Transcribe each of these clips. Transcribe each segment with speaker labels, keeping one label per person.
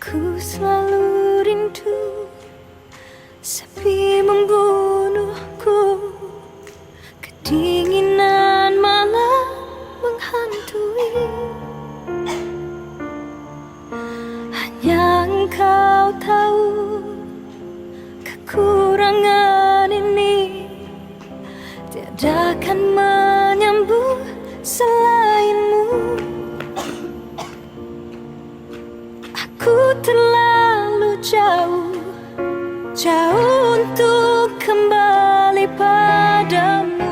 Speaker 1: Ku selalu rindu, sepi membunuhku, kedinginan malam menghantui. Hanya engkau tahu kekurangan ini, tiada akan menyembuh selainmu. Aku terlalu jauh untuk kembali padamu.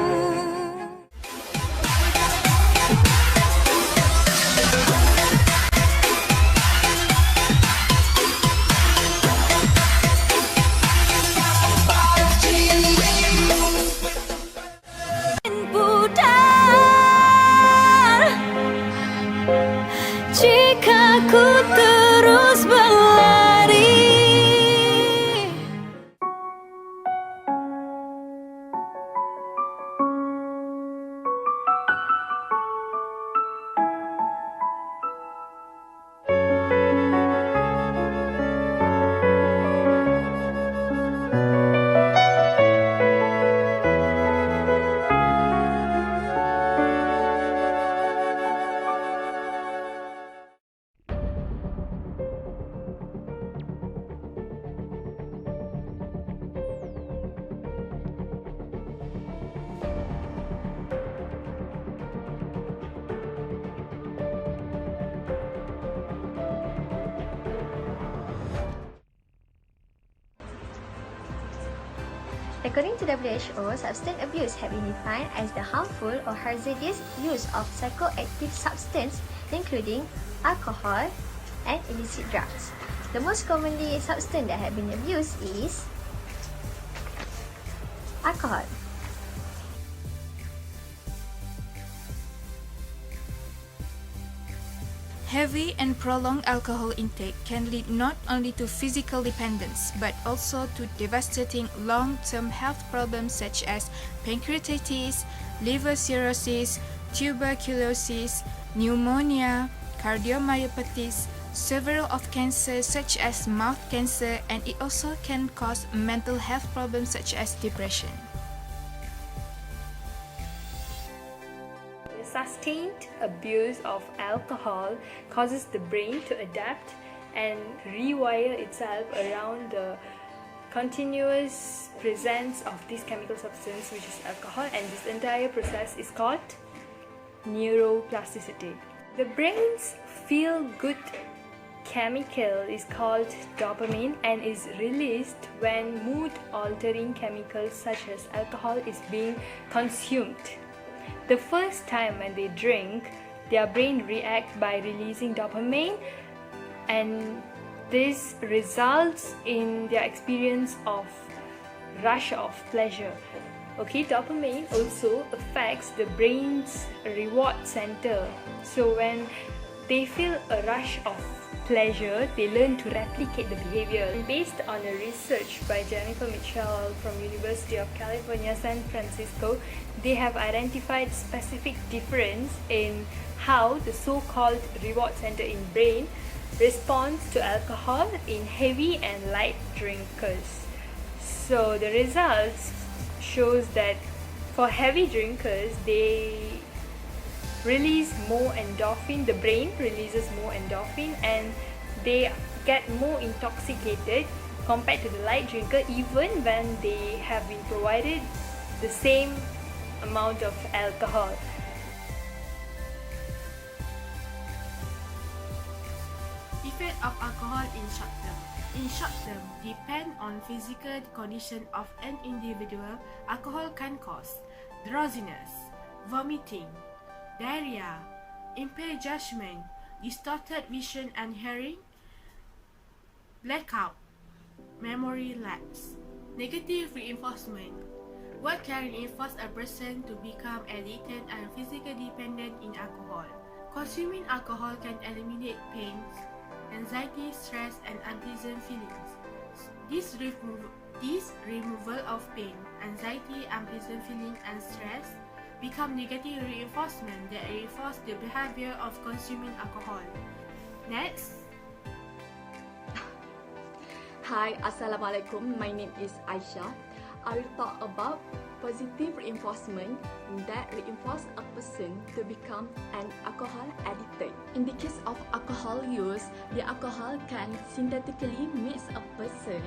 Speaker 1: Pudar jika ku terus berlari.
Speaker 2: According to WHO, substance abuse has been defined as the harmful or hazardous use of psychoactive substances, including alcohol and illicit drugs. The most commonly substance that have been abused is alcohol.
Speaker 3: Heavy and prolonged alcohol intake can lead not only to physical dependence but also to devastating long-term health problems such as pancreatitis, liver cirrhosis, tuberculosis, pneumonia, cardiomyopathies, several of cancers such as mouth cancer, and it also can cause mental health problems such as depression.
Speaker 4: Sustained abuse of alcohol causes the brain to adapt and rewire itself around the continuous presence of this chemical substance, which is alcohol, and this entire process is called neuroplasticity. The brain's feel-good chemical is called dopamine and is released when mood-altering chemicals such as alcohol is being consumed. The first time when they drink, their brain reacts by releasing dopamine, and this results in their experience of rush of pleasure. Okay, dopamine also affects the brain's reward center. So when they feel a rush of pleasure, they learn to replicate the behavior. Based on a research by Jennifer Mitchell from University of California, San Francisco, they have identified specific difference in how the so-called reward center in brain responds to alcohol in heavy and light drinkers. So the results shows that for heavy drinkers, they release more endorphin, the brain releases more endorphin, and they get more intoxicated compared to the light drinker even when they have been provided the same amount of alcohol.
Speaker 5: Effect of alcohol in short term. In short term, depend on physical condition of an individual. Alcohol can cause drowsiness, vomiting, diarrhea, impaired judgment, distorted vision and hearing, blackout, memory lapse. Negative reinforcement. What can reinforce a person to become addicted and physically dependent in alcohol? Consuming alcohol can eliminate pain, anxiety, stress, and unpleasant feelings. This removal of pain, anxiety, unpleasant feeling, and stress become negative reinforcement that reinforce the behavior of consuming alcohol. Next.
Speaker 6: Hi, Assalamualaikum. My name is Aisha. I will talk about positive reinforcement that reinforce a person to become an alcohol addict. In the case of alcohol use, the alcohol can synthetically make a person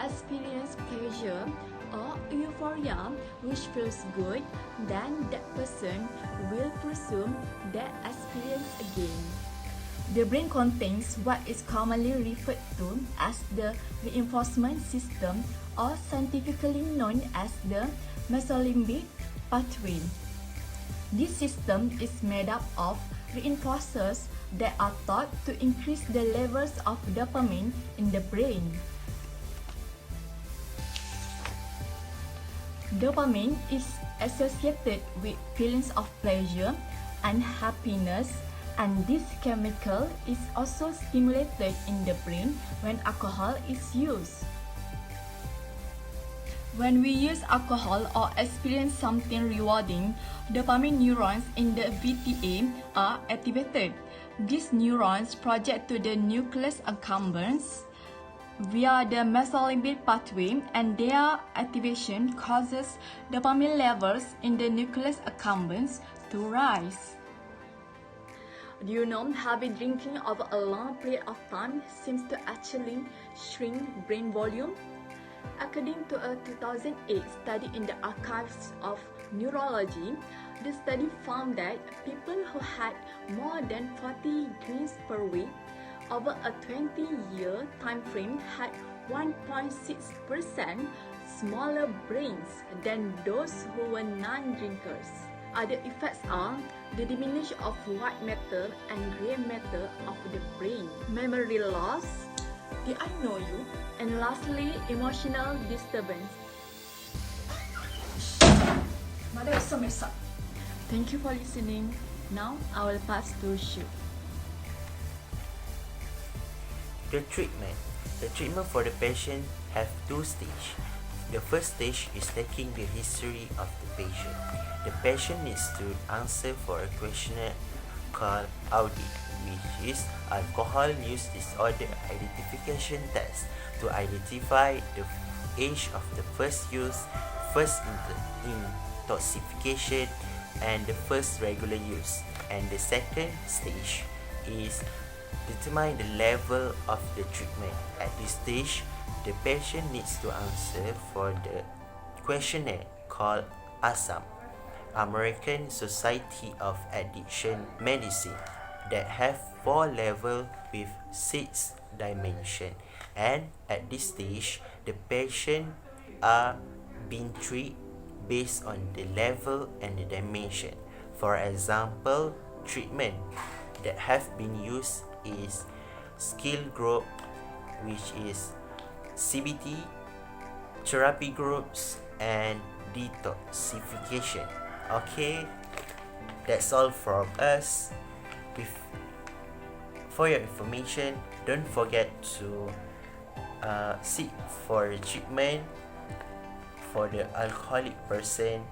Speaker 6: experience pleasure or euphoria which feels good, then that person will pursue that experience again. The brain contains what is commonly referred to as the reinforcement system, or scientifically known as the mesolimbic pathway. This system is made up of reinforcers that are thought to increase the levels of dopamine in the brain. Dopamine is associated with feelings of pleasure and happiness, and this chemical is also stimulated in the brain when alcohol is used. When we use alcohol or experience something rewarding, dopamine neurons in the VTA are activated. These neurons project to the nucleus accumbens via the mesolimbic pathway, and their activation causes dopamine levels in the nucleus accumbens to rise. Do you know heavy drinking over a long period of time seems to actually shrink brain volume? According to a 2008 study in the Archives of Neurology, the study found that people who had more than 40 drinks per week over a 20-year time frame had 1.6% smaller brains than those who were non-drinkers. Other effects are the diminution of white matter and gray matter of the brain, memory loss, the I know you, and lastly, emotional disturbance. Mother is so messed up. Thank you for listening. Now I will pass to Shu.
Speaker 7: The treatment. The treatment for the patient have two stages. The first stage is taking the history of the patient. The patient needs to answer for a questionnaire called AUDI, which is Alcohol Use Disorder Identification Test, to identify the age of the first use, first intoxication, and the first regular use. And the second stage is determine the level of the treatment. At this stage, the patient needs to answer for the questionnaire called ASAM, American Society of Addiction Medicine, that have 4 levels with 6 dimensions. And at this stage, the patient are being treated based on the level and the dimension. For example, treatment that have been used is skill group, which is CBT, therapy groups, and detoxification. Okay, that's all from us. For your information, don't forget to seek for treatment for the alcoholic person